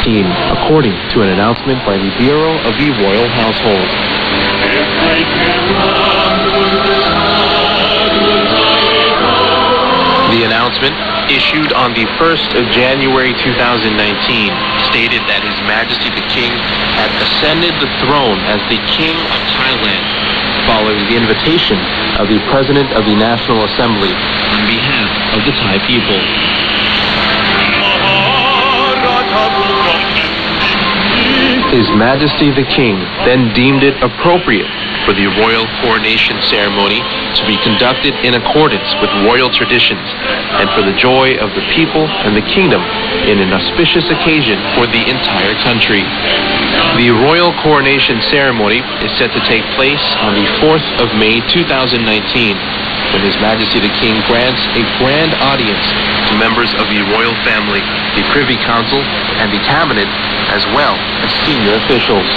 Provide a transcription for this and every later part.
according to an announcement by the Bureau of the Royal Household. The announcement, issued on the 1st of January 2019, stated that His Majesty the King had ascended the throne as the King of Thailand, following the invitation of the President of the National Assembly on behalf of the Thai people. His Majesty the King then deemed it appropriate for the royal coronation ceremony to be conducted in accordance with royal traditions and for the joy of the people and the kingdom in an auspicious occasion for the entire country. The royal coronation ceremony is set to take place on the 4th of May 2019, when His Majesty the King grants a grand audience to members of the royal family, the Privy Council, and the cabinet, as well as senior officials.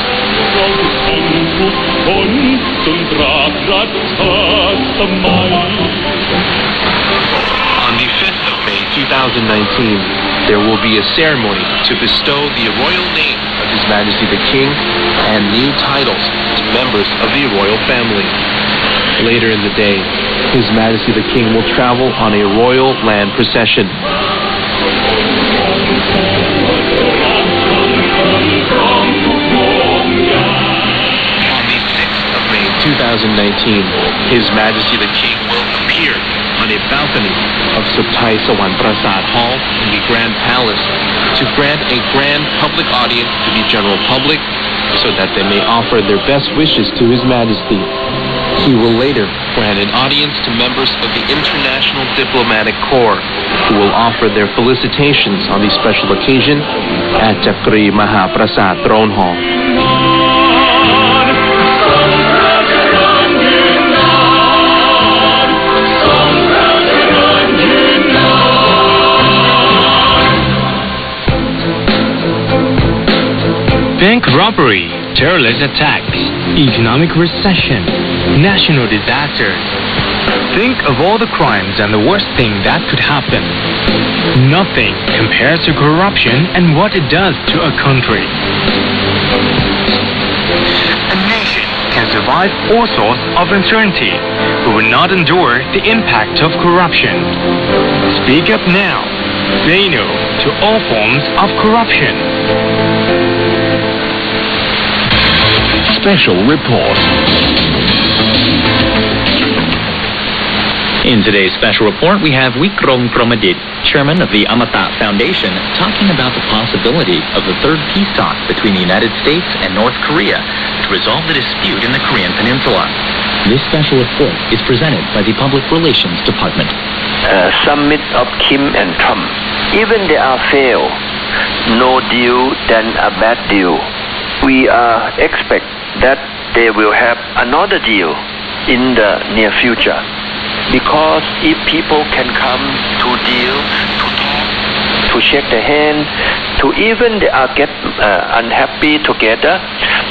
On the 5th of May 2019, there will be a ceremony to bestow the royal name of His Majesty the King and new titles to members of the royal family. Later in the day, His Majesty the King will travel on a royal land procession. On the 6th of May 2019, His Majesty the King will appear on a balcony of Subthai Sawan Prasad Hall in the Grand Palace to grant a grand public audience to the general public so that they may offer their best wishes to His Majesty. He will later grant an audience to members of the International Diplomatic Corps, who will offer their felicitations on the special occasion at Chakri Mahaprasad Throne Hall. Bank robbery, terrorist attacks, economic recession, national disasters. Think of all the crimes and the worst thing that could happen. Nothing compares to corruption and what it does to a country. A nation can survive all sorts of uncertainty, but will not endure the impact of corruption. Speak up now. Say no to all forms of corruption. Special report. In today's special report, we have Wikrom Kromadit, chairman of the Amata Foundation, talking about the possibility of the third peace talks between the United States and North Korea to resolve the dispute in the Korean Peninsula. This special report is presented by the Public Relations Department. Summit of Kim and Trump. Even they are failed, no deal than a bad deal. We expect that they will have another deal in the near future. Because if people can come to deal, to talk, to shake the hand, to even they are get unhappy together,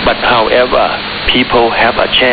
but however, people have a chance.